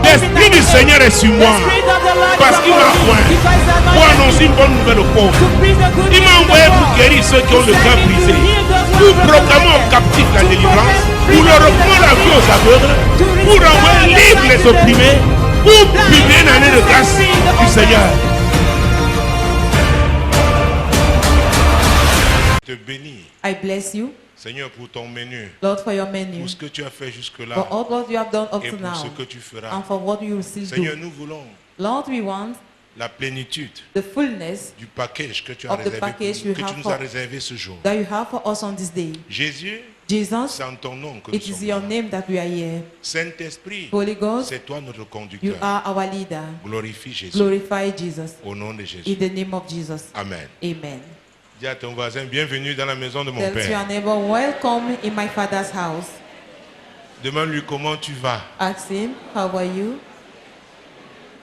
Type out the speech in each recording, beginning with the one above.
L'Esprit du Seigneur est sur moi. Parce qu'il m'a oint pour annoncer une bonne nouvelle aux pauvres. Il m'a envoyé pour guérir ceux qui ont le cœur brisé, pour proclamer aux captifs la délivrance, pour leur reprendre la vie aux aveugles, pour envoyer libre les opprimés, pour publier une année de grâce du Seigneur. Je te bénis. I bless you, Seigneur, pour ton menu, Lord, for your menu, pour ce que tu as fait jusque-là for all what you have done up et to pour ce now, que tu feras. and for what you will still Seigneur, do. nous voulons Lord, we want la plénitude the fullness du package que tu as of the réservé, package you que tu have nous for, as réservé ce jour. that you have for us on this day. Jésus, Jesus, c'est en ton nom que nous it is sommes your là. name that we are here. Saint-Esprit, Holy Ghost, c'est toi notre you conducteur. are our leader. Glorifie Jésus. Glorify Jesus. Au nom de In Jésus. the name of Jesus. Amen. Amen. Dis à ton voisin, bienvenue dans la maison de mon Tell to Père. your neighbor, welcome in my Father's house. Demande-lui comment tu vas. Ask him, how are you?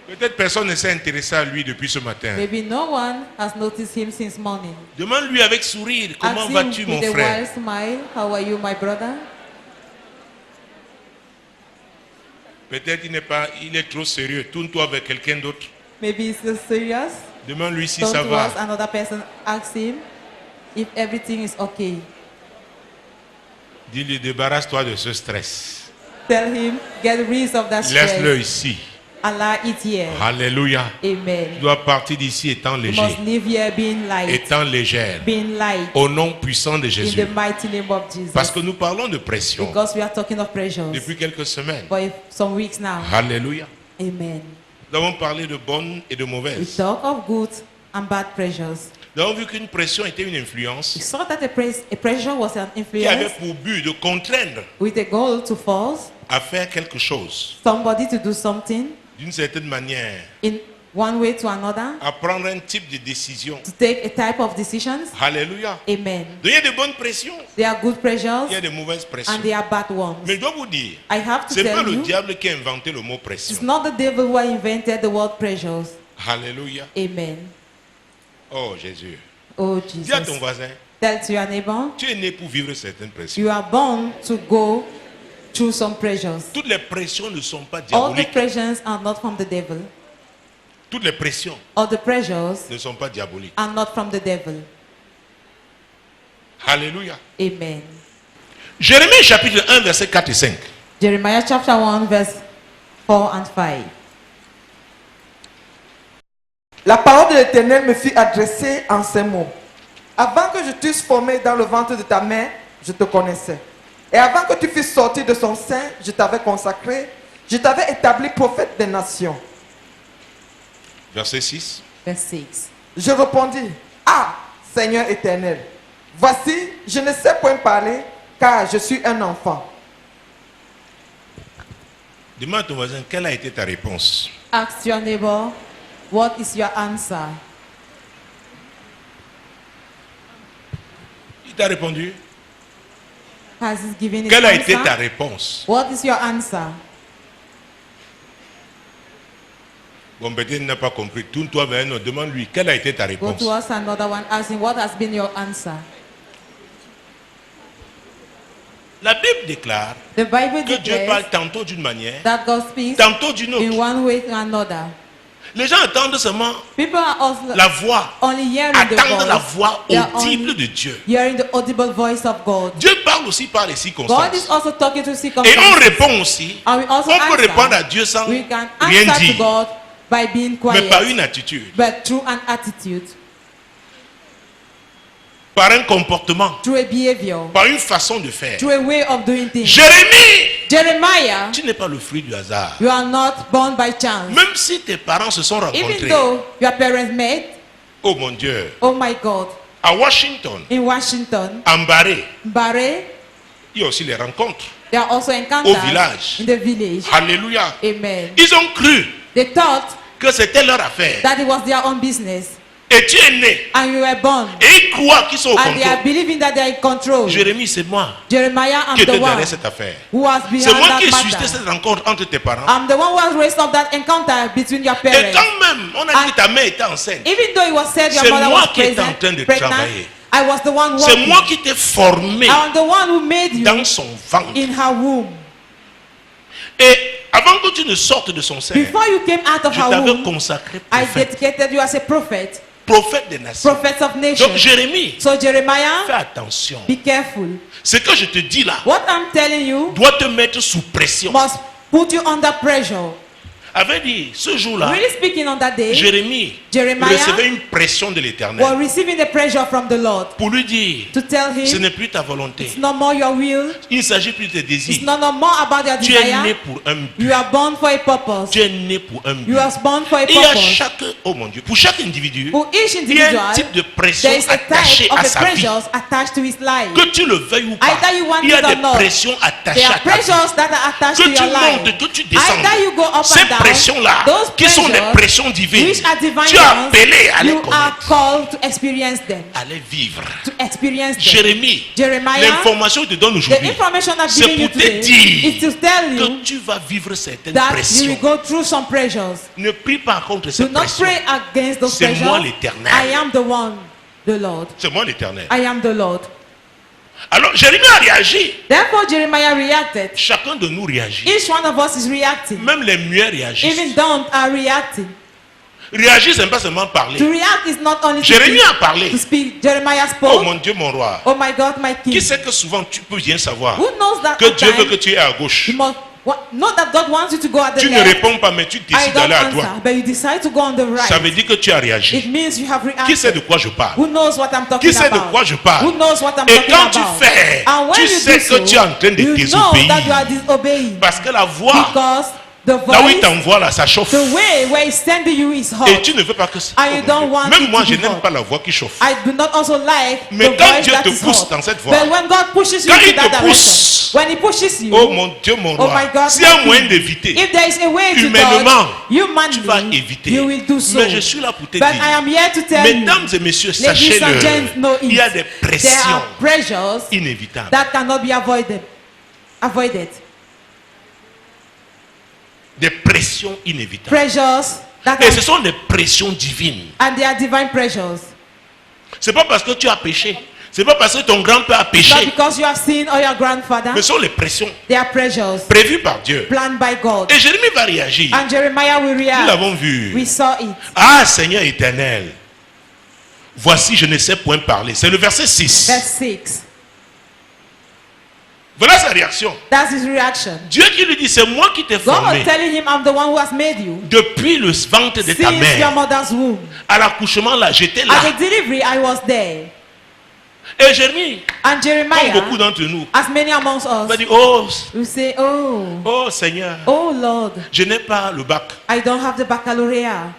Peut-être personne ne s'est intéressé à lui depuis ce matin. Maybe no one has noticed him since morning. Demande-lui avec sourire, comment Ask him vas-tu mon with a frère? wild smile, how are you, my brother? Peut-être il est trop sérieux. Tourne-toi vers quelqu'un d'autre. Maybe he's so serious. Demande-lui si Turn ça va. towards another person. Ask him if everything is okay. Dis-lui, débarrasse-toi de ce stress. Tell him, get rid of that Laisse-le stress. ici. Allah it here. Alléluia. Tu Amen. dois partir d'ici étant You léger. must live here being light. Étant légère. Being light. Au nom puissant de In Jésus. the mighty name of Jesus. Parce que nous parlons de pression Because we are talking of pressures. depuis quelques semaines. For some weeks now. Alléluia. Amen. Nous avons parlé de bonnes et de We mauvaises. talk of good and bad pressures. Nous avons vu qu'une pression était une influence We saw that a pressure was an qui avait influence pour but de contraindre with a goal to force à faire quelque chose somebody to do something d'une certaine manière, in one way to another, à prendre un type de décision. to take a type of decisions. Alléluia. Amen. Donc il y a de bonnes pressions, There are good pressures il y a de mauvaises pressions. and there are bad ones. Mais je dois vous dire, I have to c'est pas tell le you, diable qui a inventé le mot pression. it's not the devil who invented the word pressures. Alléluia. Amen. Oh Jésus. Oh Dis à ton Jesus. voisin, Tell to your neighbor, tu es né pour vivre certaines pressions. you are born to go through some pressures. Toutes les pressions ne sont pas All the diaboliques. pressures are not from the devil. Toutes les pressions All the pressures ne sont pas diaboliques. are not from the devil. Alléluia. Amen. Jérémie chapitre 1 verset 4 et 5. Jeremiah chapter 1 verse 4 and 5. La parole de l'Éternel me fut adressée en ces mots. Avant que je t'eusse formé dans le ventre de ta mère, je te connaissais. Et avant que tu fusses sorti de son sein, je t'avais consacré. Je t'avais établi prophète des nations. Verset 6. Verse 6. Je répondis, ah, Seigneur éternel, voici, je ne sais point parler, car je suis un enfant. Demande à ton voisin, quelle a été ta réponse? Ask your neighbor, what is your answer? Il t'a répondu. Has he given his Quelle a answer? été ta réponse? What is your answer? Bon, peut-être il n'a pas compris. Tourne-toi vers un autre. Demande-lui, quelle a été ta Go réponse? to us another one, asking what has been your answer. La Bible déclare The Bible que Dieu parle declares tantôt d'une manière, that God speaks tantôt d'une in autre. one way to another. Les gens attendent seulement People are also la voix, only hearing the attendent la voice. voix They are audible only de Dieu. hearing the audible voice of God. Dieu parle aussi par les God is circonstances. also talking to Et on circumstances. répond aussi. And we also On peut answer. répondre à Dieu sans We can rien answer to dire, God by being mais par quiet, une attitude, but through an attitude, par un comportement, through a behavior, par une façon de faire. through a way of doing things. Jérémie, Jeremiah, tu n'es pas le fruit du hasard. you are not born by chance. Même si tes parents se sont Even rencontrés, though your parents met, oh mon Dieu, oh my God, à Washington, in Washington, en Barré, Barre, il y a aussi les rencontres. there are also encounters Au village. in the village. Alléluia. Amen. Ils ont cru They thought que c'était leur affaire. that it was their own business, Et tu es né. and you were born, Et ils croient qu'ils sont au and they are contrôle. believing that they are in control. Jérémie, c'est moi Jeremiah, I'm qui étais the one derrière cette affaire. who was C'est behind moi qui ai that suscité matter. cette rencontre entre tes parents. I'm the one who has raised up that encounter between your Et parents. quand même, on a dit que ta mère était enceinte. Even though it was said your C'est mother moi was qui étais en train de pregnant, travailler. I was the one C'est working. moi qui t'ai formé I'm the one who made you dans son ventre. in her womb. Et Avant que tu ne sortes de son sein, Before you came out of je her t'avais womb, consacré I prophète. dedicated you as a prophet, Prophète des nations. prophets of nations. Donc Jérémie, So Jeremiah, fais attention. be careful. Ce que je te dis là What I'm telling you doit te mettre sous pression. must put you under pressure. Avait dit, ce jour-là, Really speaking, on that day, Jérémie Jeremiah recevait une pression de was l'Éternel receiving the pressure from the Lord pour lui dire, to tell ce him n'est plus ta volonté. it's no more your will, Il ne s'agit plus de tes it's désirs. no more about your Tu es né desire. pour un but. You are born for a purpose. Tu es né pour un but. You are born for a Et il y a purpose. chaque, oh mon Dieu, pour chaque individu, For each il y a un individual, type de pression there is a attachée type of à the sa vie. pressures attached to his life. Que tu le veuilles ou pas, Either you want il y a it or des not. pressions attachées There à are ta vie. pressures that are attached to Que tu your life. montes, que tu descendes. Either you go up Ces and down. pressions-là, Those qui sont des pressures, pressions divines, which are divine tu es ones, appelé à les you are connaître, called to experience them. à les vivre. To experience them. Jérémie, Jeremiah, l'information que je te donne the aujourd'hui, information I'm c'est giving you pour te today dire is to tell que you tu vas vivre certaines that you pressions. will go through some pressures. Ne prie pas contre ces Do not pressions. pray against those C'est moi pressures. l'Éternel. I am the one, the Lord. C'est moi l'Éternel. I am the Lord. Alors Jérémie a réagi. Therefore, Jeremiah reacted. Chacun de nous réagit. Each one of us is reacting. Même les muets réagissent. Even dumb are reacting. Réagir, ce n'est pas seulement parler. To react is not only to Jérémie speak. a parlé. To speak. Jeremiah Oh spoke. mon Dieu, mon roi. Oh my God, my Qui King. sait que souvent tu peux bien savoir Who knows that que at Dieu veut time que tu aies à gauche. you must know that God wants you to go at the Tu ne left. réponds pas, mais tu I décides don't d'aller à answer, droite. but you decide to go on the Ça veut right. dire que tu as It réagi. means you have Qui sait de reacted. quoi je parle? Who knows what I'm talking Qui sait de about? quoi je parle? Who knows what I'm Et talking quand tu about? fais, And when tu you sais do que tu es en train de you know désobéir. that you are disobeying. Parce que la voix, Because the là où il voice, t'envoie là, ça chauffe. the way where he's sending you is hot. Et tu ne veux pas que ça. And you don't want Même it moi, to je be n'aime hot. pas la voix qui chauffe. I do not also like Mais the quand voice Dieu that te is pousse hot. dans cette voie, But when God pushes you quand into il te that direction, pousse, when he pushes you, oh mon Dieu, mon oh roi, my God, s'il y a my un moyen King, d'éviter, if there is a way to humainement, dodge, tu vas humanly, éviter. you will do so. Mais je suis là pour te But I dire, am here to tell you, mesdames et messieurs, ladies and sachez-le, gents, know il y a it. des There pressions are pressures inévitables. that cannot be avoided. Des pressions inévitables. Pressures that Et ce are, sont des pressions divines. and they are divine pressures. C'est pas parce que tu as péché. C'est pas parce que ton grand-père a Not péché. because you have seen or your grandfather. Mais ce sont les pressions They are pressures prévues par Dieu. planned by God. Et Jérémie va réagir. And Jeremiah will Nous react. l'avons vu. We saw it. Ah Seigneur éternel, voici je ne sais point parler. C'est le verset 6. Verse 6. Voilà sa réaction. That's his reaction. Dieu qui lui dit, c'est moi qui t'ai God formé. telling him, I'm the one who has made you. Depuis le ventre de ta Since your mère. mother's womb. À l'accouchement là, j'étais là. At the delivery, I was there. Et Jérémie, And comme Jeremiah, beaucoup d'entre nous, as many amongst va us, dire, oh, will say, oh, oh Seigneur, oh Lord, je n'ai pas le bac. I don't have the baccalaureate.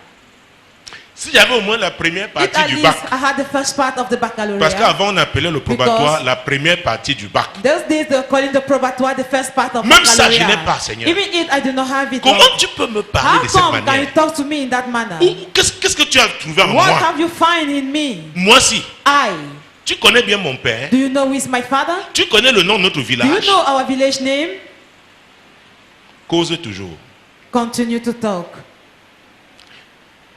Si j'avais au moins la première If partie at du least bac, I had the first part of the parce baccalaureate. qu'avant on appelait le probatoire Because la première partie du bac. Those days they were calling the probatoire the first part of Même ça, je baccalaureate. n'ai pas, Seigneur. Even if I do not have it, Comment Lord, tu peux me parler how de cette come can you manière? talk to me in that manner? Qu'est-ce que tu as trouvé en What moi? have you found in me? Moi si. I. Tu connais bien mon père. Do you know who is my father? Tu connais le nom de notre Do you village. know our village name? Cause toujours. Continue to talk.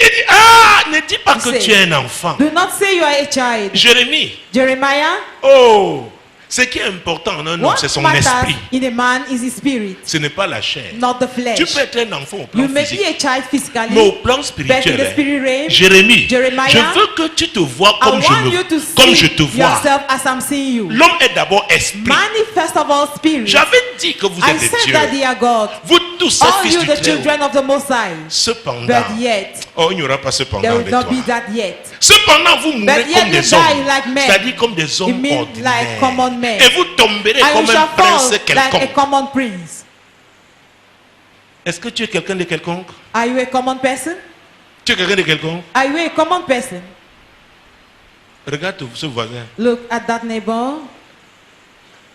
Il dit, ah, ne dis pas que Say. tu es un enfant. Do not say you are a child. Jérémie, Jeremiah, oh, ce qui est important en un homme, c'est what son matters esprit. in a man is his spirit, Ce n'est pas la chair. not the flesh. Tu peux être un enfant au plan You may be physique. a child physically, Mais au plan but in spirituel, the spirit realm, Jérémie, Jeremiah, je veux que tu te vois I comme want you to comme je see te vois. yourself as I'm seeing you. L'homme est d'abord esprit. Man is first of all spirit. J'avais dit que vous I êtes des said dieux. that they are God. Vous tous ces All fils you du the Très-Haut. children of the Most High. Cependant, But yet, oh, il n'y aura pas there cependant will avec not toi. be that yet. Cependant, vous mourrez But yet comme you des die hommes. like men. C'est-à-dire comme des hommes It means ordinaires. like common men. Et vous tomberez And you comme un shall prince fall like a quelconque. common prince. Est-ce que tu es quelqu'un de quelconque? Are you a common person? Tu es quelqu'un de quelconque? Are you a common person? Regarde ce voisin. Look at that neighbor.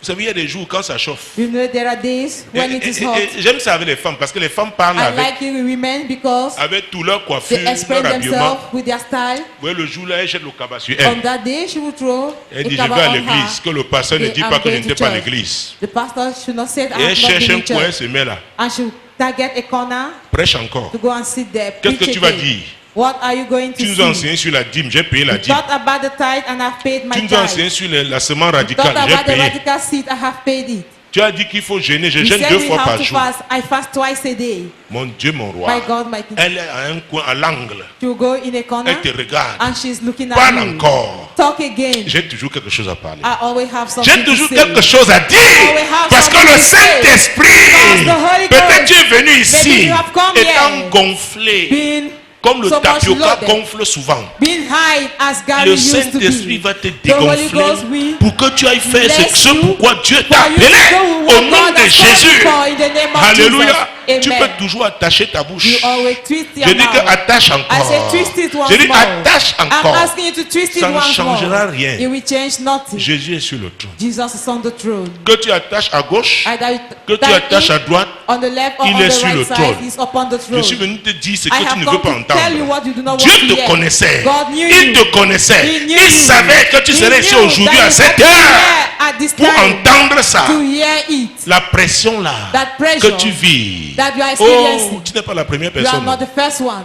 Vous savez, il y a des jours quand ça chauffe. You know there are days when it is hot. Et j'aime ça avec les femmes parce que les femmes parlent I avec, like it with women because avec tout leur coiffure, they express leur habillement. themselves with their style. Vous voyez, le jour là, elle jette le cabas sur On elle. that day, she will throw Elle a dit, je vais cover à on l'église. her. Que le pasteur ne Okay, dit I'm pas que je going to n'étais pas à church. l'église. The pastor should not say Et I elle have not cherche been un in coin, elle church. se met là. And she will target a corner Prêche encore. to go and sit there. Qu'est-ce que preach tu vas again. dire? What are you going to Tu nous as see? enseigné sur la dîme, j'ai payé la You dîme. thought about the tithe and I've paid my Tu nous as tithe. enseigné sur la semence You radicale, thought j'ai about the payé. radical seed, I have paid it. Tu as dit qu'il faut jeûner. Je You jeûne said 2 we fois have par to jour. fast. I fast twice a day. Mon Dieu, mon roi. My God, my King. Elle est à un coin, à l'angle. You go in a corner Elle te regarde. and she's looking at Parle you. encore. Talk again. J'ai toujours quelque chose à parler. I always have something J'ai to toujours say. quelque chose à dire. have Parce que something le to say. Saint-Esprit, Because the Holy peut-être Ghost, tu es venu maybe ici, you have come étant here, gonflé, Being comme le so much tapioca loaded. gonfle souvent. Being high as Gary Le used to Saint-Esprit be. va te The Holy dégonfler Ghost will pour que tu ailles faire bless ce you, pourquoi Dieu t'a for you to appelé do au what nom God de has called Jésus. you for in the name of Alléluia. Jesus. Tu Amen. peux toujours attacher ta bouche. You always twist your Je dis que mouth. attache I encore. say twist it once Je dis more. attache I'm encore. asking you to twist it Ça ne once changera more. rien. It will change nothing. Jésus est sur le trône. Jesus is on the throne. Que tu attaches à gauche, Either que tu that attaches à in, droite, on the left or il on est the sur le right side, trône. he's upon the je throne. suis venu te dire ce I que tu have ne veux come pas to tell you entendre. what you do not Dieu want to te hear. connaissait. God knew Il you. te connaissait. He knew Il you. savait que tu He serais ici knew aujourd'hui that à you cette had to be heure here at this pour time entendre ça. to hear it. La pression là That que pressure tu vis. that you are Oh, experiencing. tu n'es pas la première You are personne. not the first one.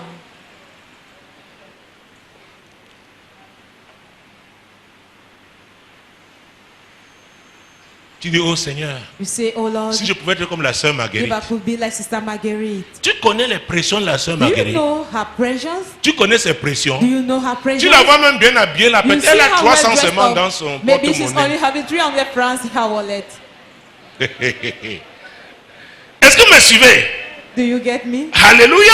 Tu dis, oh Seigneur, You say, oh Lord, si je pouvais être comme la sœur if Marguerite. I could be like Sister Marguerite. Tu connais les pressions de la sœur Do you Marguerite. know her pressures? Tu connais ses pressions. Do you know her Tu pressures? la vois même bien habillée là. You Peut-être see elle a her well 300 dressed seulement up. dans son Maybe she's only porte-monnaie. having 300 francs in her wallet. Est-ce que vous me suivez? Do you get me? Alléluia.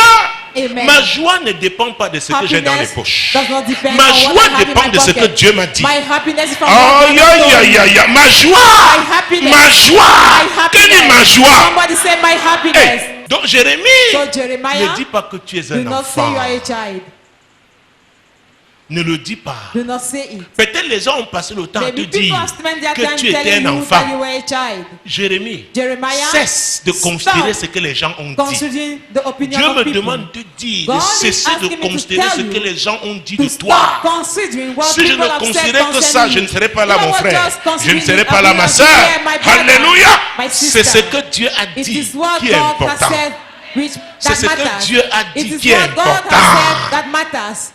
Amen. Ma joie ne dépend pas de ce que j'ai dans les poches. does not depend Ma on what joie I have in dépend my de ce que pocket. Dieu m'a dit. My happiness is from Aïe, what God aïe, told aïe, me. aïe, aïe. Ma joie. My happiness. Ma joie. My Quelle est ma happiness. joie? Somebody say my happiness. Hey, donc Jérémie, So Jeremiah, ne dis pas que tu es do un not say enfant. you are a child. Ne le dis pas. Do not say it. Peut-être les gens ont passé le temps à te Maybe people dire have spent their que time tu étais telling un you that you enfant. were a child. Jérémie, Jeremiah, cesse de considérer stop ce que les gens ont dit. considering the opinion Dieu of me people. demande de dire, God de is cesser de asking me to considérer ce tell que you les gens ont dit to de stop toi. considering what Si je people ne have said considérais que ça, concerning je ne you. serais pas là, If I mon was frère. just Je ne considering serais it, pas I là, would ma not soeur. be here, my brother, Alléluia. my C'est sister. ce que Dieu a It dit is what qui est God has important. said which C'est that ce que matters. Dieu a It dit is qui est what God important. has said that matters.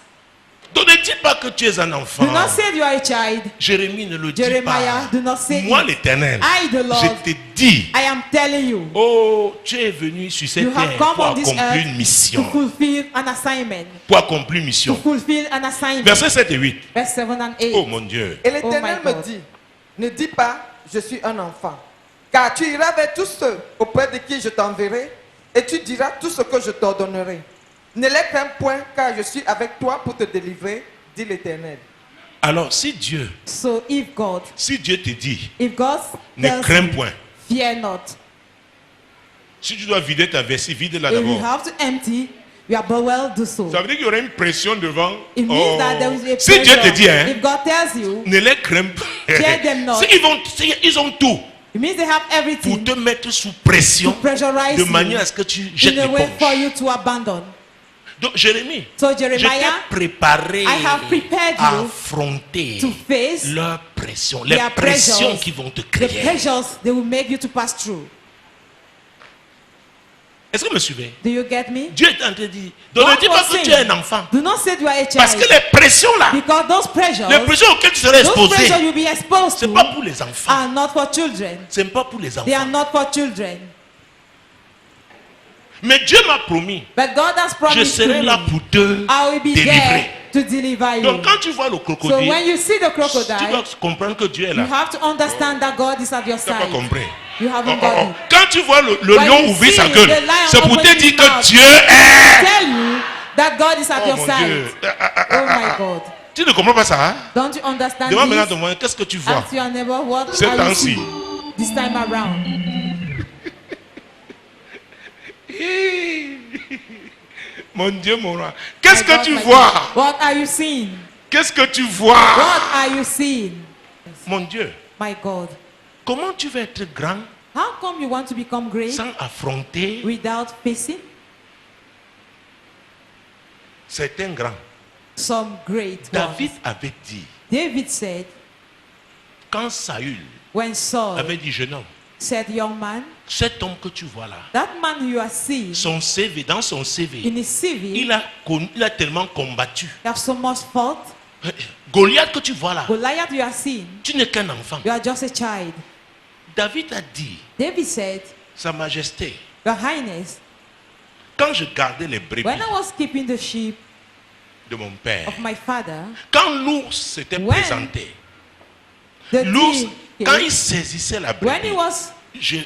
Donc ne dis pas que tu es un enfant. Do not say you are a child. Jérémie ne le dit Jeremiah, pas. do not say Moi it. l'Éternel, I, the Lord, je te dis, I am telling you. oh, tu es venu sur cette You have terre come pour on this accomplir earth une to mission. fulfill an assignment. Pour accomplir une To mission. fulfill an assignment. Versets 7 et 8. Verse 7 and 8. Oh mon Dieu. Et l'Éternel Oh my me God. dit, ne dis pas, je suis un enfant, car tu iras vers tous ceux auprès de qui je t'enverrai, et tu diras tout ce que je t'ordonnerai. Ne les crains point, car je suis avec toi pour te délivrer, dit l'Éternel. Alors si Dieu So if God te dit, God ne tells crains you, point. fear not. Si tu dois vider ta vessie, vide-la If you d'abord. have to empty, you are but well do so. Ça veut dire qu'il y aura une pression devant. It means that there is a Si Dieu te pressure. dit, hein, If God tells you, ne les crains pas. Fear them not. Ils ont tout it means they have pour everything te mettre sous to pression pressurize de you manière à ce que tu jettes in a way for l'éponge. you to abandon. Donc Jérémie, So je t'ai Jeremiah, préparé I have prepared à you affronter to face leur pression, les their pressions pressures, qui vont te the créer. pressures they will make you to pass through. Est-ce que vous me suivez? Do you get me? Dieu est en train de dire, donc ne God dis pas was que tu saying, es un enfant. do not say you are a Parce que child. les pressions là, Because those pressures, les pressions auxquelles tu serais those exposé, pressures you'll be exposed ce n'est to pas pour les enfants. are not for children. Ce n'est pas pour les They are enfants. not for children. Mais Dieu m'a promis, But God has je promised to serai me, là pour te I will be délivrer. there to deliver you. Donc quand tu vois le So crocodile, when you see the tu dois crocodile, comprendre que Dieu est you là. have to understand that God is at your Tu n'as pas side. compris. You haven't got it. Quand tu vois le When lion you ouvrir see sa gueule, the lion c'est pour te open dire his que mouth, Dieu est. Tell you that God is at Oh your mon side. Dieu. Oh my God. Tu ne comprends pas ça, hein? Don't you understand Demande maintenant à this? ton voisin, qu'est-ce que tu vois? Ask your neighbor, what Ce are you temps-ci. seeing this time around? Mon Dieu, mon roi. Qu'est-ce My que God, tu my vois? God. What are you seeing? Qu'est-ce que tu vois? What are you seeing? Mon Dieu, My God. comment tu vas être grand How come you want to become great sans affronter without facing certains grands? some great David ones? avait dit, David said, quand Saül when Saul avait dit, jeune homme, said, young man, cet homme que tu vois là, that man you are seeing son CV, dans son in CV, his CV, il a tellement combattu. you have so much fault. Goliath que tu vois là, Goliath you are seeing, tu n'es qu'un enfant. you are just a child. David a dit, David said, Sa Majesté, Your Highness, quand je gardais les brebis when I was keeping the sheep de mon père, of my father, quand l'ours s'était When présenté, the l'ours, deer quand came, il saisissait la when he brebis, was je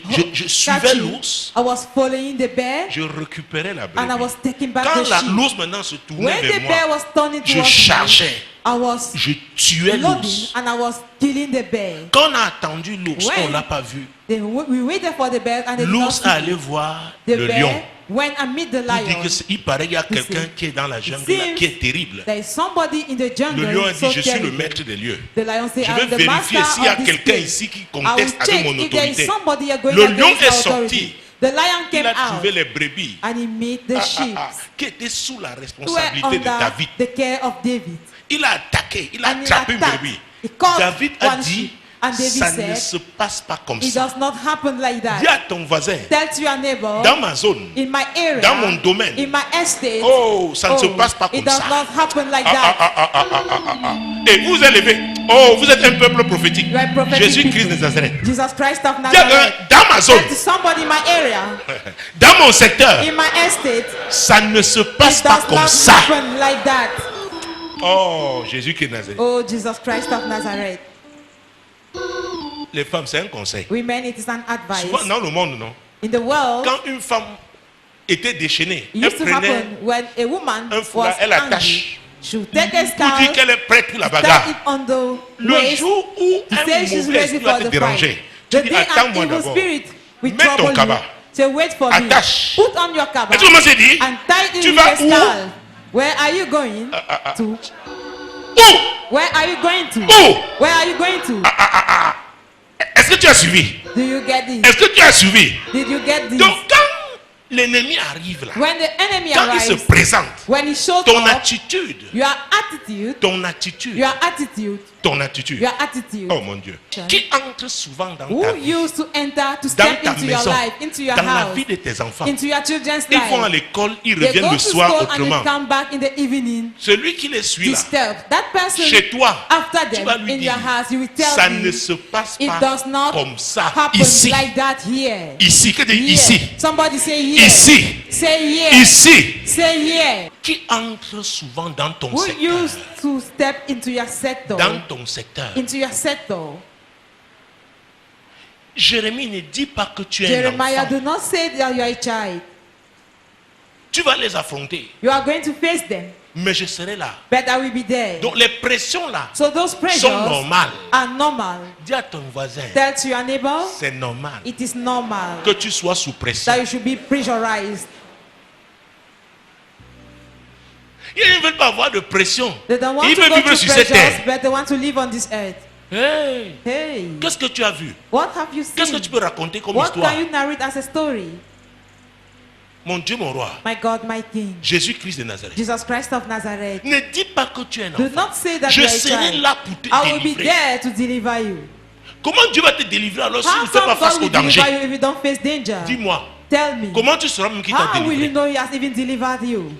suivais catching, l'ours, I was following the bear, je récupérais la and I brebis. was taking back Quand the sheep. l'ours maintenant se tournait When vers the bear moi, was turning je towards me, chargeais, I was je tuais loading l'ours. and I was killing the bear. Quand on a attendu l'ours, When on l'a pas vu. Then we waited for the bear and they did not L'ours see est it. allé voir The le lion. bear went and meet the Il dit lion. qu'il paraît qu'il y a quelqu'un said, qui est dans la jungle seems là, qui est terrible. There is somebody in the jungle. Le lion a dit, so je suis le terrible. maître des lieux. The lion said, Je I'm vais the vérifier master s'il y a of this quelqu'un place. ici qui I will conteste avec check mon if there is autorité. somebody going Le lion against est my sorti. authority. The lion came Il a trouvé out les brebis and he met the sheep qui étaient sous la who were responsabilité de under David. the care of David. Il a attaqué, il a And he attrapé une attacked. brebis. He caught David a one dit, sheep. And David ça ne said, se passe pas comme It ça. does not happen like Dis that. à ton voisin, Tell to your neighbor, dans ma zone, in my area, dans mon domaine, in my estate, oh, ça ne se passe pas it comme does ça. not happen like that. Et vous êtes levé. Oh, vous êtes un peuple prophétique. You are prophetic Jésus-Christ de people. Nazareth. Jesus Christ of Dis à Nazareth. quelqu'un, dans ma zone, Tell to somebody in my area, dans mon secteur, in my estate, ça ne se passe it pas does comme not ça. happen like that. Oh, Jésus-Christ de Nazareth. Oh, Jesus Christ of Nazareth. Les femmes, c'est un conseil. Women, it is an advice. Souvent dans le monde, non. In the world, Quand une femme était déchaînée, it elle used to prenait happen when a woman un was foulard, elle angry. attache. She would take a pour dire scarf, qu'elle est prête pour la tie bagarre. it on the Le waist, jour où to un say she's mauvais ready esprit va for te the déranger, fight. tu The dis day an attends-moi evil d'abord. spirit will Mets ton trouble you. cabas. Say, wait for Attache. me. Put on your cabas Et tu commences à dire, and tie it tu in vas your où? scarf. Where are you going to? Où? Where are you going to? Où? Where are you going to? Est-ce que tu as suivi? Do you get this? Est-ce que tu as suivi? Did you get this? Donc quand l'ennemi arrive là, When the enemy quand il se arrives, présente, when he shows ton up, attitude, your attitude, ton attitude, your attitude, ton attitude. your attitude. Oh mon Dieu. Qui entre souvent dans ta Who vie, used to enter, to dans step ta into your maison, life, into your dans la house, vie de tes enfants. into your children's Ils vont à life. l'école, ils They reviennent go le to soir school and autrement. they come back in the evening Celui qui les suit to là, step. That person chez toi, after tu them vas lui in dire, your house, you will tell ça them ne se passe it pas does not comme ça happen ici. like that here. Ici, que dit Here. ici? Somebody say here. Ici. Say here. Ici. Say here. Qui entre souvent dans ton Who secteur? used to step into your sector? Dans ton secteur. Into your sector. Jérémie ne dit pas que tu es un Jeremiah, enfant. do not say that you are a child. Tu vas les affronter, You are going to face them, mais je serai là. but I will be there. Donc les pressions là So those pressures sont normales. are normal. Dis à ton voisin, Tell to your neighbor, c'est normal it is normal que tu sois sous pression. that you should be pressurized. Ils ne veulent pas avoir de pression. They don't want Ils to veulent go vivre through sur cette pressures, terre. but they want to live on this earth. Hey, Hey, qu'est-ce que tu as vu? what have you Qu'est-ce que seen? tu peux raconter comme What histoire? can you narrate as a story? Mon Dieu, mon roi, My God, my King, Jésus-Christ de Nazareth. Jesus Christ of Nazareth. Ne dis pas que tu es un Do enfant. not say that Je you are a serai child. là pour te I will be délivrer. there to deliver you. Comment Dieu va te délivrer alors si tu How ne fais pas come face God au will deliver danger? you if you don't face danger? Dis-moi, Tell me. comment tu sauras même qui t'a How will you délivré? know He has even delivered you?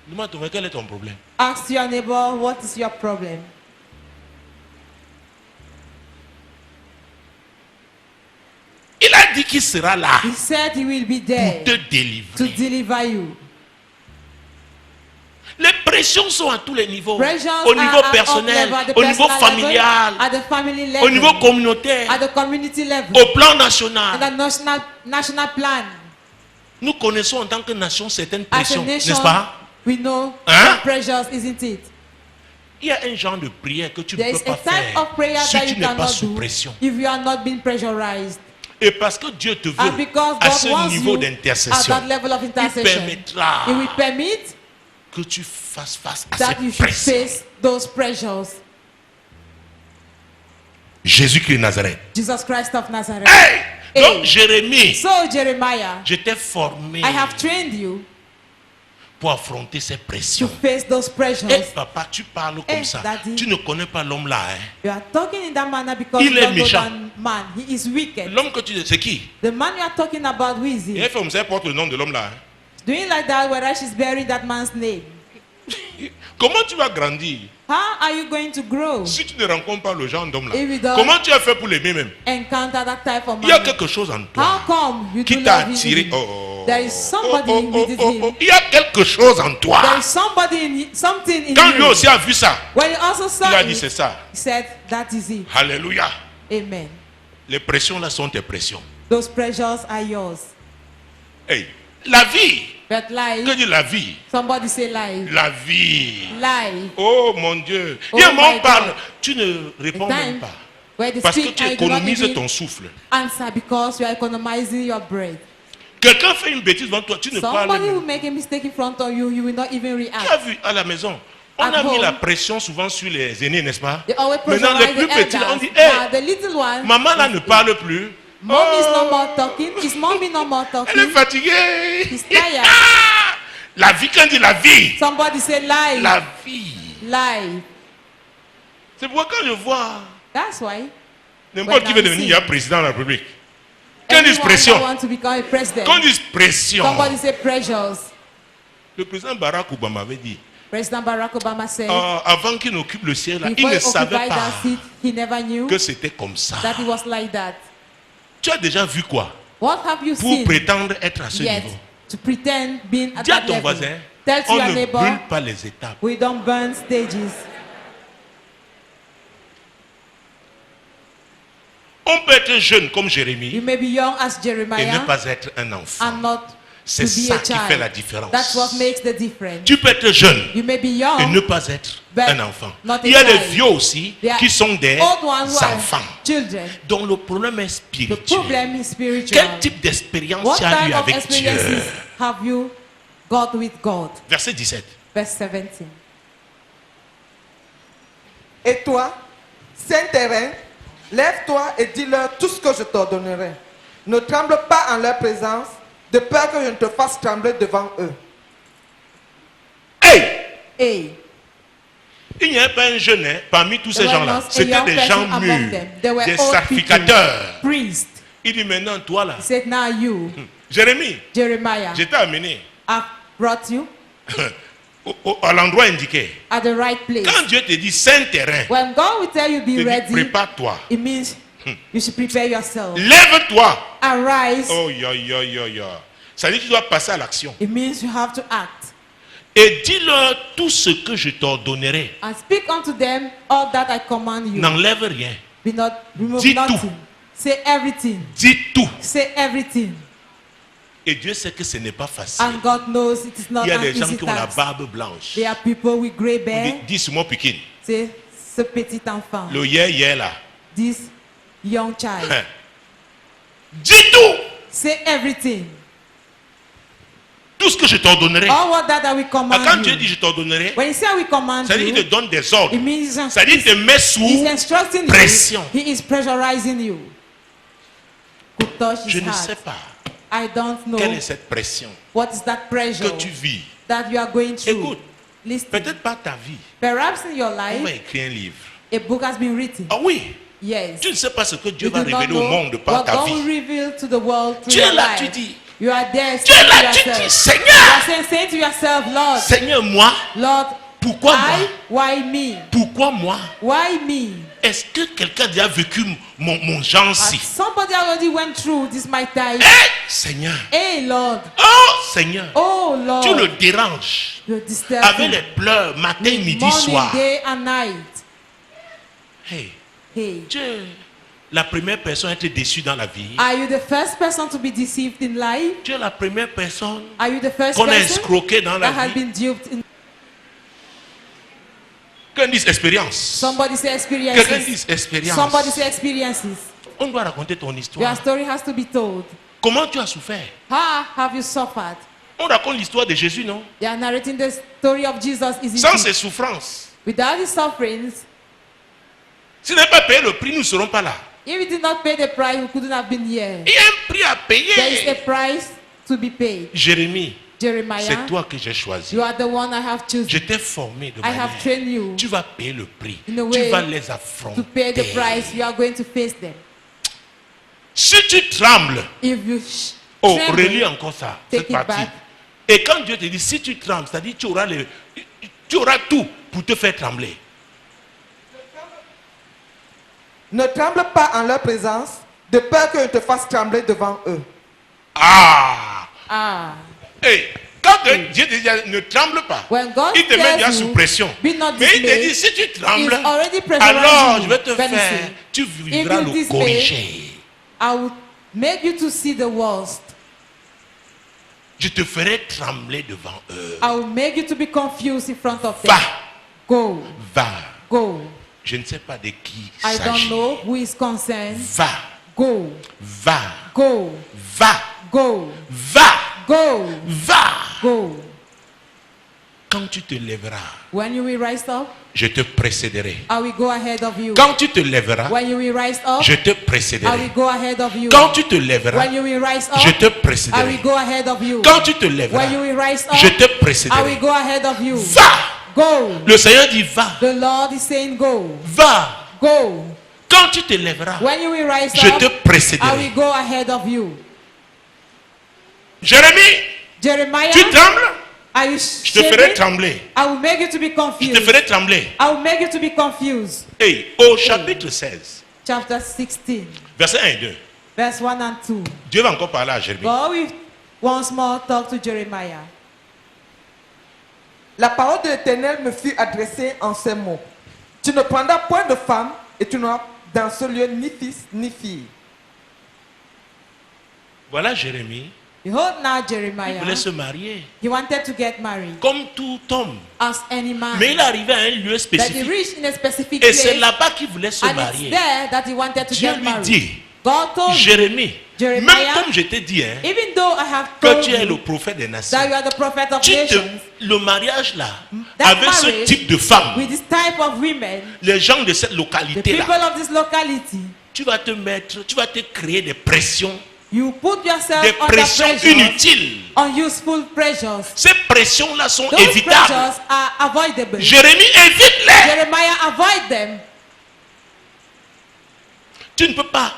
Dis-moi, ton frère, quel est ton problème? Ask your neighbor, what is your problem? Il a dit qu'il sera là He said He will be pour there te to délivrer. deliver you. Les pressions sont à tous les niveaux. Pressures Au niveau are at personnel, all level, at the au niveau personal familial, level, at the family level, au niveau communautaire, at the community level, au plan at national. the national plan. Nous connaissons en tant que nation certaines As a pressions, nation, n'est-ce pas? we know Hein? some pressures, isn't it? Il y a un genre de prière que tu ne There peux is a pas type faire of prayer si that tu you n'es pas cannot sous do pression. if you are not being pressurized. Et parce que Dieu te And veut because à God ce wants niveau you at d'intercession, that level of il intercession, permettra He will permit que tu fasses face à that you cette should pression. face those pressures. Jésus-Christ de Nazareth. Jesus Christ of Nazareth. Hey! Hey. Donc Jérémie, So Jeremiah, je t'ai formé I have trained you pour affronter ces to pressions. face those pressures. Eh papa, tu parles comme Eh, ça. daddy. Tu ne connais pas l'homme là. Hein? You are talking in that manner because Il you est don't know méchant. that man. He is wicked. L'homme que tu dis, c'est qui? The man you are talking about, who is Et he? elle fait comme ça, elle porte le nom de l'homme là. Hein? Doing like that, whether she's bearing that man's name. Comment tu vas grandir How are you going to grow si tu ne rencontres pas le genre d'homme là? if you don't Comment tu as fait pour l'aimer même? encounter that type of Il y a man? quelque chose en How toi come you qui do t'a love attiré. him? Oh, There is somebody within him. Il y a quelque chose en toi. There is something in Quand lui you. aussi a vu ça, When he also saw il a dit it, c'est ça. he said, that is it. Alléluia. Amen. Les pressions là sont tes pressions. Those pleasures are yours. Hey, la vie. But Que life, dit la vie? somebody say life. La vie. Life. Oh mon Dieu. Oh Il y a un moment my on parle, God. tu ne réponds Time même pas. where they Parce que speak tu and you do not économises even ton souffle. answer because you are economizing your breath. Quelqu'un fait une bêtise devant toi, tu ne parles Somebody will même. make a mistake in front of you, you will not even Tu as react. vu à la maison, on At a mis home. la pression souvent sur les aînés, n'est-ce pas? They always Maintenant, les pressurize plus the petits, on elders. dit, hey, Now, the little one, maman là ne parle plus. mom is no Oh, more talking. Is mommy no more elle est talking? fatiguée. He's tired. La vie, quand on dit la vie, Somebody say life. la vie. Life. C'est pourquoi quand je vois That's why. n'importe qui veut devenir président de la République, quand on dit Anyone that pression, want to become a president, quand on dit pression, somebody say pressures. le président Barack Obama avait dit, President Barack Obama said, avant qu'il n'occupe le ciel, là, il before ne he savait occupied pas that seat, he never knew que c'était comme ça. that it was like that. Tu as déjà vu quoi What have you pour seen prétendre être à ce yet niveau? to pretend being at Dis à that ton level? voisin, Tell to on your ne neighbor, brûle pas les étapes. we don't burn stages. On peut être jeune comme You Jérémie may be young as et ne Jeremiah pas être un enfant. and not C'est to be ça a qui fait la child. différence. That's what makes the difference. Tu peux être jeune You may be et young, ne pas être but un enfant. not a Il y a des child. vieux aussi There are qui sont des old ones who are enfants children. dont le problème est The spirituel. problem is spiritual. Quel type d'expérience What tu as eu type of avec Dieu? experiences have you got with God? Verset 17. Verse 17. Et toi, Saint-Terrain, lève-toi et dis-leur tout ce que je t'ordonnerai. Ne tremble pas en leur présence, de peur que je ne te fasse trembler devant eux. Hey! Hey, Il n'y avait pas un jeune hein, parmi tous ces there were gens-là. not a C'était young des person gens among mûrs, them. There were des old people, sacrificateurs. priests. Il dit maintenant, toi là, He said, now you, Jérémie, Jeremiah, je t'ai amené I've brought you à l'endroit indiqué. at the right place. Quand Dieu te dit Saint-Terrain, When God will tell you il be te dit ready, prépare-toi. it means you should prepare yourself. Lève-toi. Arise, Oh, ya. Ça dit que tu dois passer à l'action. it means you have to act. Et dis-leur tout ce que je t'ordonnerai. And speak unto them all that I command you. N'enlève rien. Be not remove Dis nothing. tout. Say everything. Dis tout. Say everything. Et Dieu sait que ce n'est pas facile. And God knows it is not Il y a an des gens easy qui ont la task. barbe blanche. There are people with gray hair. Dis sur mon pikin. Say, ce petit enfant. Le hier là. This young child. Dis tout. Say everything. Tout ce que je t'ordonnerai. All what that I will Quand command Dieu you. dit je t'ordonnerai, When he said I will command ça dit qu'il te you, donne des ordres. it means Ça dit qu'il te met sous he's instructing pression. you. He is pressurizing you. Could touch Je his ne sais heart. pas I don't know quelle est cette pression what is that pressure que tu vis. that you are going through. Écoute, Listen. peut-être pas ta vie. Perhaps in your On va life, écrire un livre. a book has been written. Ah oui, Yes. tu ne sais pas ce que Dieu You va do not révéler au know monde par what ta God will vie. reveal to the world through Tu es your là, tu life. dis, You are there tu es saying là, to tu dis, yourself. You Seigneur, are saying to yourself, Lord, Seigneur, moi, Lord, pourquoi moi? why me? Pourquoi moi? Why me? Est-ce que quelqu'un a déjà vécu mon genre As ci? somebody already went through this my time. Hey, Seigneur, Hey Lord, oh Seigneur, oh Lord, tu le déranges you disturb avec him. les pleurs matin, midi, Morning, soir. day and night. Hey, Hey, tu es la première personne à être déçue dans la vie. are you the first person to be deceived in life? Tu es la première personne Are you the first qu'on a person escroqué dans la that has vie. been duped in? Quelqu'un dit expérience. Somebody say Quelqu'un experiences. dit expérience. Somebody say experiences. On doit raconter ton Your histoire. story has to be told. Comment tu as souffert? How have you suffered? On raconte l'histoire de Jésus, non? They are narrating the story of Jesus, isn't Sans it? ses souffrances. Without his sufferings, Si n'a pas payé le prix, nous ne serons pas là. if he did not pay the price, we couldn't have been here. Il y a un prix à There is a payer. price to be paid. Jérémie, Jeremiah, c'est toi que j'ai choisi. you are the one I have chosen. Je t'ai formé de I have manière. trained you Tu vas payer le prix. in a Tu way vas les to pay the affronter. price. You are going to face them. Si tu trembles, If you oh, tremble, relis encore ça, take cette it partie. back. Et quand Dieu te dit, si tu trembles, c'est-à-dire tu auras Tu auras tout pour te faire trembler. Ne tremble pas en leur présence, de peur que je te fasse trembler devant eux. Ah! Ah. Hey, quand Dieu te dit ne tremble pas, When God il te met tells déjà you, sous pression. be not Mais il te dismayed, dit si tu trembles, He's already pressurizing alors you. je vais te When he faire, said, tu if vivras you le dismay, corriger. I will make you to see the worst. Je te ferai trembler devant eux. I will make you to be confused in front of Va, them. Go, va. go. Je ne sais pas de qui I don't s'agit. know who is concerned. Va, Go, va, go, va, go, va, go, va. go. Quand tu te lèveras, When you will rise up, je te précéderai. I will go ahead of you. Quand tu te lèveras, When you will rise up, je te I will précéderai. go ahead of you. Quand tu te lèveras, When you will rise up, je te I précéderai. will go ahead of you. Quand tu te lèveras, When you will rise up, je te I will précéderai. go ahead of you. Va! Go. Le Seigneur dit va, The Lord is saying go. va. Go. Quand tu te lèveras, When you will rise je te up, I will précéderai. go ahead of you. Jérémie, Jeremiah, tu trembles? are you Je te ferai shaking? trembler. I will make you to be Je te confused. ferai trembler. I will make you to be confused. Et au chapitre 16, Chapter 16, versets 1 et 2, verse 1 and 2. Dieu va encore parler à Jérémie. God will once more talk to Jeremiah. La parole de l'Éternel me fut adressée en ces mots. Tu ne prendras point de femme et tu n'auras dans ce lieu ni fils ni fille. Voilà Jérémie, Behold now il Jeremiah. voulait se marier He wanted to get married comme tout homme. as any man. Mais il arrivait à un lieu That he spécifique. reached in a specific Et c'est place. là-bas qu'il voulait se And it's marier. there that he wanted to Dieu get lui married. dit, God told me, Jérémie, Jeremiah, même comme je t'ai dit, hein, even though I have que told tu es le you prophète des nations, that you are the prophet of tu nations, le mariage là, that avec ce marriage type de femme, with this type of women, les gens de cette the localité people là, of this locality, tu vas te créer des pressions, you put yourself des under pressions pressure, inutiles. unuseful pressures. Ces pressions là sont Those évitables. pressures are avoidable. Jérémie, évite-les. Jeremiah, avoid them. Tu ne peux pas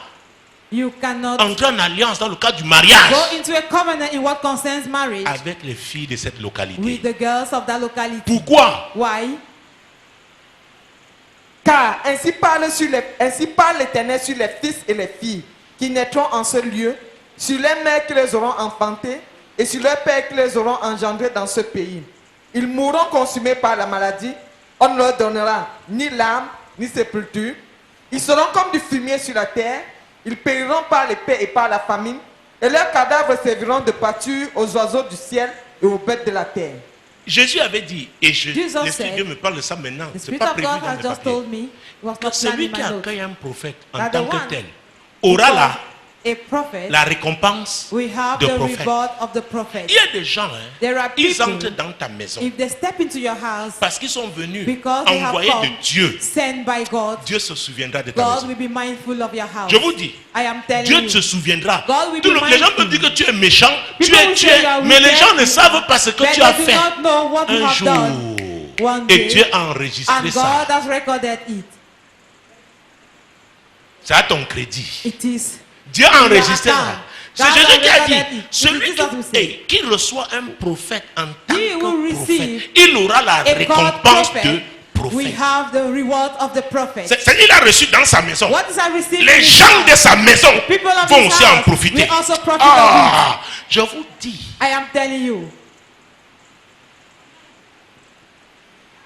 You cannot entrer en alliance dans le cadre du mariage go into a covenant in what concerns marriage avec les filles de cette localité. with the girls of that locality. Pourquoi? Why? Car ainsi parle l'Éternel sur les fils et les filles qui naîtront en ce lieu, sur les mères qui les auront enfantés et sur leurs pères qui les auront engendrés dans ce pays. Ils mourront consumés par la maladie. On ne leur donnera ni larmes ni sépulture. Ils seront comme du fumier sur la terre. Ils périront par l'épée et par la famine. Et leurs cadavres serviront de pâture aux oiseaux du ciel et aux bêtes de la terre. Jésus avait dit, et Jesus l'Esprit said, de Dieu me parle de ça maintenant, The c'est Spirit pas of prévu God dans has mes just papiers. told me, it was Que not planned celui in qui my notes. accueille un prophète en That tant the que one tel aura a prophet, la récompense we have de the prophète. reward of the prophet. Il y a des gens, There are hein, ils people, entrent dans ta maison if they step into your house parce qu'ils sont venus because they have envoyés come de Dieu. sent by God, Dieu se souviendra de ta God maison. will be mindful of your house. Je vous dis, I am telling Dieu you. se souviendra. God will Tout be les gens mindful. peuvent dire que tu es méchant, tu People es, will tu say es, you are mais les wicked, gens ne savent pas ce que but tu as they do fait not know what you un have jour. done one Et day, Dieu a enregistré and ça. God has recorded it. C'est à ton crédit. It is. Dieu a enregistré account. ça. C'est God Jésus has qui a recorded dit, it. celui This is what we say. qui reçoit un prophète en tant He will que prophète, receive il aura la A called récompense de prophet, we prophète. have the reward of the prophet. Il a reçu dans sa maison. What is I receiving? Les in his gens house? de sa maison People of vont his aussi en house profiter. will also profit Ah, je vous dis, of it. I am telling you,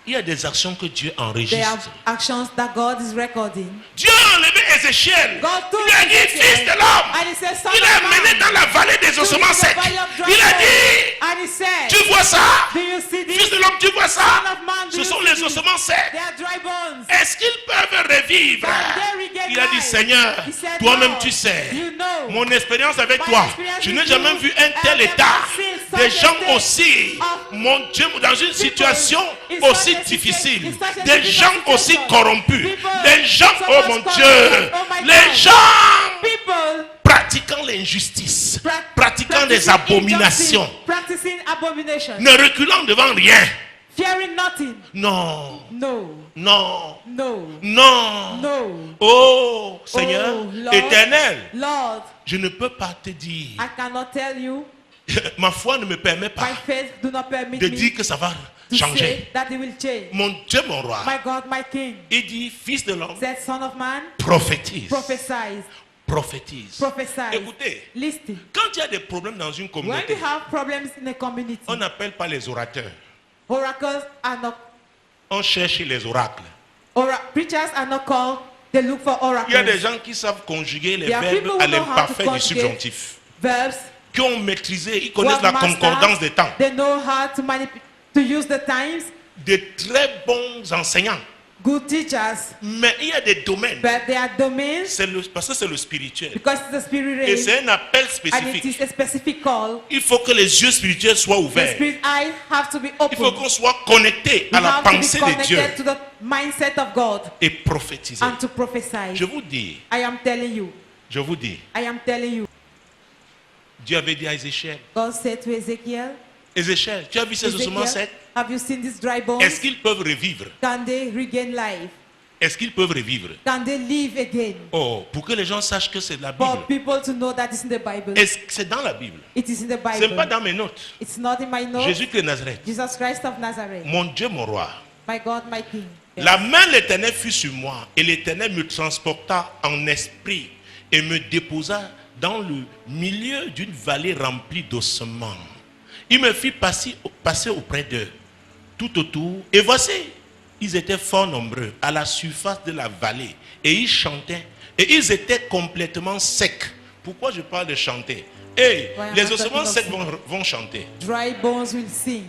il y a des actions que Dieu there are enregistre. actions that God is recording. Dieu a enlevé Ézéchiel. God told Il a dit, Ezekiel, fils de l'homme. and he said, son Il of a man, mené dans la vallée des to ossements the secs. valley of dry Il a bones. dit, And he said, tu vois ça? do you see Fils this? de l'homme, tu vois ça? Son of man, do Ce you sont see les this? ossements secs. They are dry bones. Est-ce qu'ils peuvent revivre? Can they regain Il a dit, life? Seigneur, He said, toi-même Lord, tu sais, you know. mon expérience avec My toi, experience je with n'ai jamais you, vu un I tel have never état. seen such Des a gens state aussi, of mon Dieu, dans une situation in such aussi a difficile. situation, in such a Des difficult gens aussi situation. corrompus. People, Des gens, so oh much mon corruption, Dieu, oh my les God. gens People pratiquant l'injustice, pratiquant des practicing abominations, injustice, practicing abomination, ne reculant devant rien. fearing nothing. Non, No, non, no, non. no. Oh Seigneur, Oh, Lord, éternel, Lord, je ne peux pas te dire. I cannot tell you. Ma foi ne me permet My pas faith do not permit de me dire que ça va to changer. say that he will change. Mon Dieu, mon roi. My God, my King. Il dit, fils de l'homme, Said, Son of Man, prophétise. prophesize. Prophétise. Prophesize. Écoutez, Listen. quand il y a des problèmes dans une When communauté, you have problems in a community, on n'appelle pas les orateurs. oracles are not, On cherche les oracles. preachers are not called, they look for oracles. Il y a des gens qui savent conjuguer les There are verbes people who à know how to l'imparfait du conjugate subjonctif. verbs. Qui ont maîtrisé, ils who connaissent have la mastered, concordance des temps. They know how to use the times. De très bons enseignants. Good teachers. Mais il y a des domaines. But there are domains, Parce que c'est le spirituel. because it's the spirit Et realm, c'est un appel and it spécifique. is a specific call. Il faut que les yeux spirituels soient The ouverts. spirit eye have to be Il faut open. qu'on soit connecté You à la have to be pensée de Dieu connected to the mindset of God et prophétiser. and to prophesy. Je vous dis, I am telling you. je vous dis, I am telling you. Dieu avait dit à Ézéchiel, God said to Ezekiel, Ézéchiel, tu as vu ces ossements Ezekiel, secs? have you seen these dry bones? Est-ce qu'ils peuvent revivre? Can they regain life? Est-ce qu'ils peuvent revivre? Can they live again? Oh, pour que les gens sachent que c'est de la For Bible. people to know that it's in the Bible. Est-ce que c'est dans la Bible? It is in the Ce n'est pas Bible. dans mes notes. It's not in my notes. Jésus-Christ de Nazareth, Jesus Christ of Nazareth. mon Dieu, mon roi. My God, my King. Yes. La main de l'Éternel fut sur moi, et l'Éternel me transporta en esprit et me déposa dans le milieu d'une vallée remplie d'ossements. Il me fit passer auprès d'eux, tout autour, et voici, ils étaient fort nombreux à la surface de la vallée, et ils chantaient, et ils étaient complètement secs. Pourquoi je parle de chanter? Hey, Ouais, les I'm ossements talking secs of vont chanter. Dry bones will sing.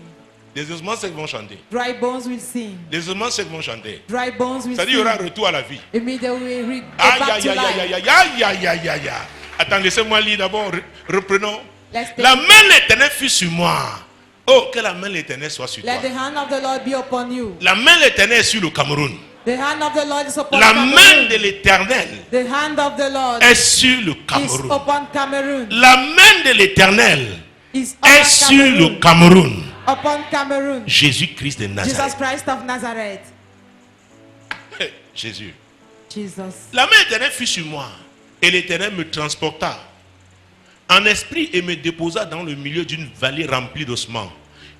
Les ossements secs vont chanter. Dry bones will sing. Les ossements secs vont chanter. Dry bones will Ça dit, il y aura sing. retour à la vie. Immediately we go Aïe, back aïe, to aïe, life. aïe, aïe, aïe, aïe, aïe, aïe, aïe. Attends, laissez-moi lire d'abord. Reprenons. Let's take La it. main de l'Éternel fut sur moi. Oh, que la main de l'Éternel soit sur toi. Let the hand of the Lord be upon you. La main de l'Éternel est sur le Cameroun. The hand of the Lord is upon La main Cameroon. de l'Éternel The hand of the Lord est sur le is Cameroun. upon Cameroon. La main de l'Éternel Is est upon sur le Cameroon. Cameroun. Upon Cameroon. Jésus-Christ de Jesus Nazareth. Christ of Nazareth. Jésus. Jesus. La main de l'Éternel fut sur moi. Et l'Éternel me transporta en esprit et me déposa dans le milieu d'une vallée remplie d'ossements.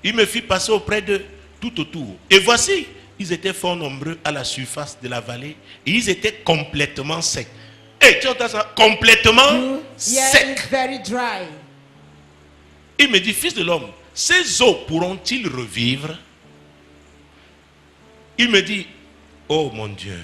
Il me fit passer auprès d'eux tout autour. Et voici, ils étaient fort nombreux à la surface de la vallée. Et ils étaient complètement secs. Et tu entends ça? Complètement Yeah, secs. it's very dry. Il me dit, fils de l'homme, ces eaux pourront-ils revivre? Il me dit, oh mon Dieu.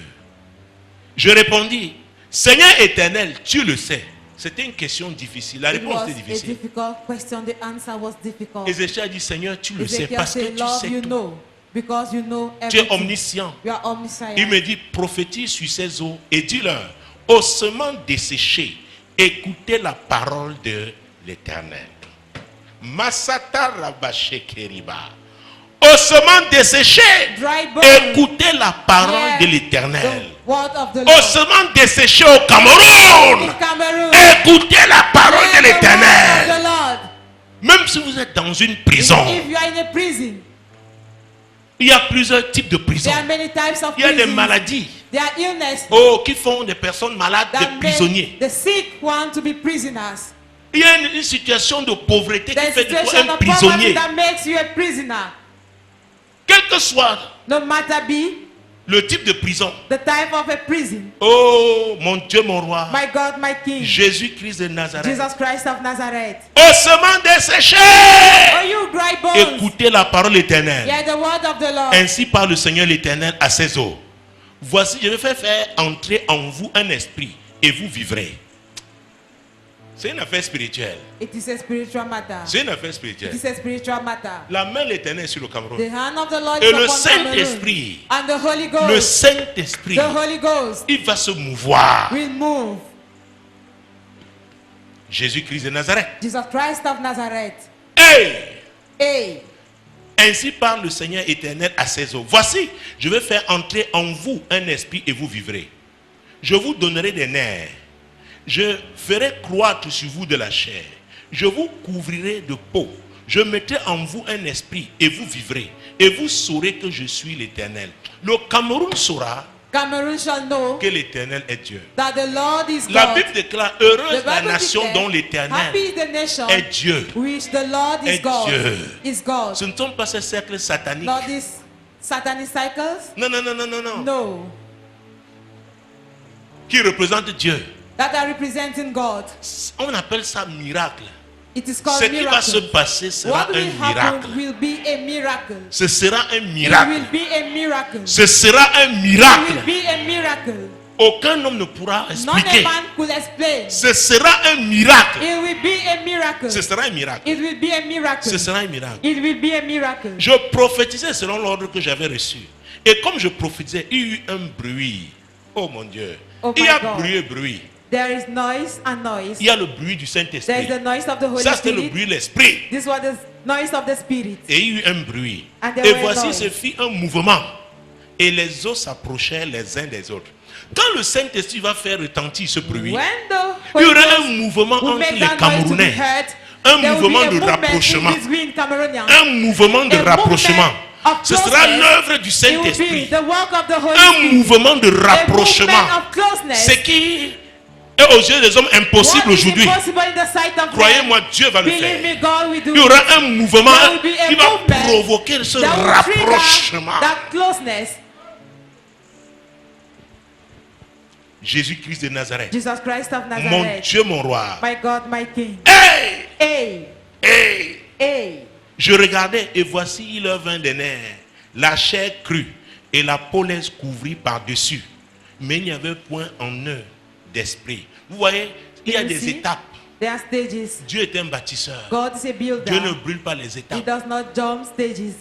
Je répondis, Seigneur éternel, tu le sais. C'était une question difficile. La It réponse was était a difficile. difficult question. The answer was difficult. Ézéchiel a dit, Seigneur, tu le sais Ezekiel parce que said, tu Lord, sais you tout. know, because you know Tu es everything. omniscient. You are omniscient. Il me dit, prophétise sur ces eaux et dis-leur, ossements desséchés, écoutez la parole de l'Éternel. Masata Rabaché Keriba. Ossements desséchés, Dry bones. écoutez la parole Hear de l'Éternel. the word of the Lord. Ossements desséchés au Cameroun, In Cameroon. écoutez la parole Hear de the word of l'Éternel. the Lord. Même si vous êtes dans une prison, If you are in a prison, il y a plusieurs types de prisons. there are many types of Il y a des prisons. maladies There are illness qui font des personnes malades that des prisonniers. make the sick want to be prisoners. Il y a une situation de pauvreté qui There's a fait de toi situation un of poverty prisonnier. that makes you a prisoner. Quel que soit No matter be le type de prison. the type of a prison. Oh mon Dieu, mon roi. My God, my King. Jésus-Christ de Nazareth. Jesus Christ of Nazareth. Ossements desséchés, Oh, you dry bones. écoutez la parole éternelle. Hear the word of the Lord. Ainsi parle le Seigneur l'Éternel à ses eaux. Voici, je vais faire entrer en vous un esprit et vous vivrez. C'est une affaire spirituelle. It is a spiritual matter. C'est une affaire It spirituelle. is a spiritual matter. La main de l'Éternel est sur le Cameroun. The hand of the Lord Et is le upon Saint-Esprit, Cameroon. And the Holy le Ghost. Saint-Esprit, The Holy Ghost il va se mouvoir. will move. Jésus-Christ de Nazareth. Jesus Christ of Nazareth. Hey! Hey. Ainsi parle le Seigneur éternel à ses eaux. Voici, je vais faire entrer en vous un esprit et vous vivrez. Je vous donnerai des nerfs. Je ferai croître sur vous de la chair. Je vous couvrirai de peau. Je mettrai en vous un esprit et vous vivrez. Et vous saurez que je suis l'Éternel. Le Cameroun saura Cameroon shall know que l'Éternel est Dieu. that the Lord is La God. Bible déclare, heureuse The la Bible nation declares, dont l'Éternel happy is the nation est Dieu. which the Lord is Est God. Dieu. Is God. Ce ne sont pas ces cercles sataniques. Not these satanic cycles. Non, non, non, non, non, non. No. Qui représentent Dieu. That are representing God. On appelle ça miracle. It is called Ce qui va se miracle. passer sera What un will happen miracle. will be a miracle. Ce sera un It miracle. will be a miracle. Ce sera un It will miracle. be a miracle. Aucun homme ne pourra None a expliquer. man could explain. Ce sera un miracle. It will be a miracle. Ce sera un miracle. It will be a miracle. Ce sera un miracle. It will be a miracle. Je prophétisais selon l'ordre que j'avais reçu. Et comme je prophétisais, il y a eu un bruit. Oh mon Dieu. Oh Il y a my God. bruit et bruit. There is noise and noise. Il y a le bruit du There is Saint-Esprit. the noise of the Holy Ça, c'était le Spirit. bruit de l'Esprit. This was the noise of the Spirit. Et il y a eu un bruit. And there Et were voici, noise. ce fit un mouvement. Et les eaux s'approchaient les uns des autres. Quand le Saint-Esprit va faire retentir ce bruit, When the il y Holy aura un Ghost mouvement will entre make les that noise to be Camerounais. heard, Un there will be mouvement a de movement rapprochement. in between Cameroonians. Un mouvement de A rapprochement. movement of Ce sera closeness. l'œuvre du It will be Saint-Esprit. the work of the Holy Un Spirit. mouvement de A rapprochement. movement of closeness. Ce qui est aux yeux des hommes impossible What is aujourd'hui. impossible in the sight of Croyez-moi, Dieu va le Believe faire. me, God will do Il y aura un it. mouvement There will be a qui va movement provoquer ce that will trigger rapprochement. that closeness. Jésus-Christ de Nazareth. Jesus Christ of Mon Nazareth. Dieu, mon roi. My God, my King. Hey! Hey, Hey! hey. Je regardais et voici il leur vint des nerfs, la chair crue et la peau les couvrit par-dessus. Mais il n'y avait point en eux d'esprit. Vous voyez, il y a You des see? étapes. There are stages. Dieu est un bâtisseur. God is a builder. Dieu ne brûle pas les He étapes. does not jump stages.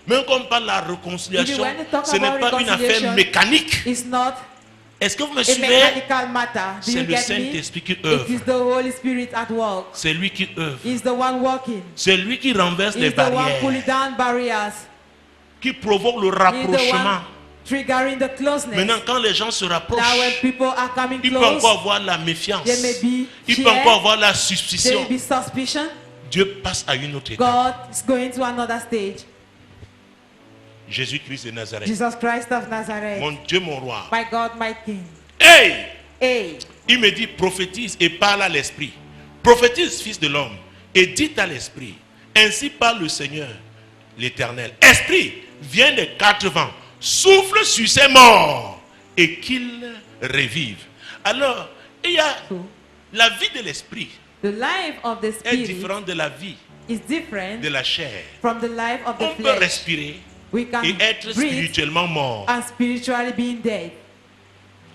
Même quand on parle de la réconciliation, Even when you talk ce n'est about pas une affaire reconciliation, mécanique. It's not Est-ce que vous me a suivez? mechanical matter. Do C'est you le get me? Saint-Esprit qui It is œuvre. the Holy Spirit at work. C'est lui qui œuvre. He's the one working. C'est lui qui renverse les He's the one barrières, pulling down barriers. qui provoque le He's the rapprochement. one triggering the closeness. Maintenant, quand les gens se Now when rapprochent, people are coming il peut close, encore avoir la méfiance. there may be Il peut fear, encore avoir la there suspicion. may be suspicion. Dieu passe à une autre étape. God is going to another stage. Jésus-Christ de Nazareth. Jesus Christ of Nazareth. Mon Dieu, mon roi. My God, my King. Hey! Hey, Il me dit, prophétise et parle à l'esprit. Prophétise, fils de l'homme, et dites à l'esprit. Ainsi parle le Seigneur, l'Éternel. Esprit, viens des quatre vents, souffle sur ces morts et qu'ils revivent. Alors, il y a la vie de l'esprit the life of the est Spirit différente de la vie is different de la chair. from the life of the On peut flesh. respirer We can et être breathe spirituellement mort. and spiritually being dead.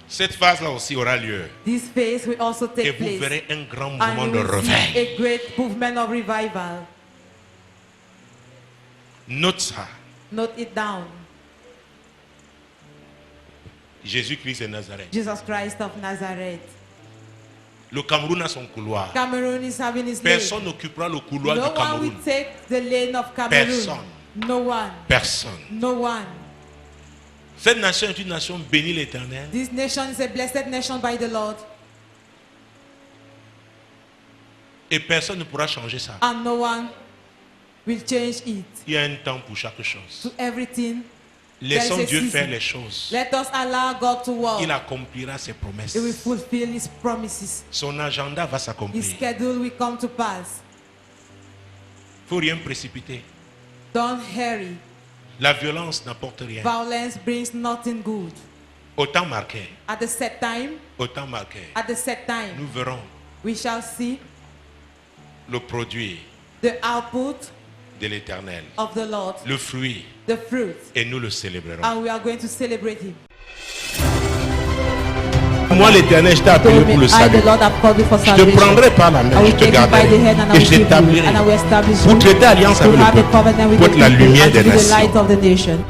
Cette phase-là aussi aura lieu. This phase will also Et take vous place. verrez un grand And mouvement you de will see réveil. a great movement of revival. Note ça. Note it down. Jésus-Christ de Nazareth. Jesus Christ of Nazareth. Le Cameroun a son couloir. Cameroon is having his Personne lane. n'occupera le couloir No du one Cameroun. will take the lane of Cameroon. Personne. No one. Personne. No one. Cette nation est une nation bénie l'Éternel. This nation is a blessed nation by the Lord. Et personne ne pourra changer ça. And no one will change it. Il y a un temps pour chaque chose. To everything, Laissons there is a Dieu faire season. les choses. Let us allow God to work. Il accomplira ses promesses. He will fulfill His promises. Son agenda va His s'accomplir. Il schedule will come to pass. ne faut rien précipiter. Don't hurry. La violence n'apporte rien. Violence brings nothing good. Au temps marqué, At the set time, au temps marqué, at the set time, nous verrons we shall see le produit the output de l'Éternel, of the Lord, le fruit, the fruit, et nous le célébrerons. and we are going to celebrate Him. Moi, l'Éternel, je t'ai appelé Told me, pour le I, salut. the Lord, have called you for Je te salvation. prendrai par la I main, will je te take you by garderai the hand and I et will je keep you, t'établirai and I will establish pour you traiter alliance to avec have le a peuple, covenant with pour the être la people lumière and to des be the light nations. of the nation.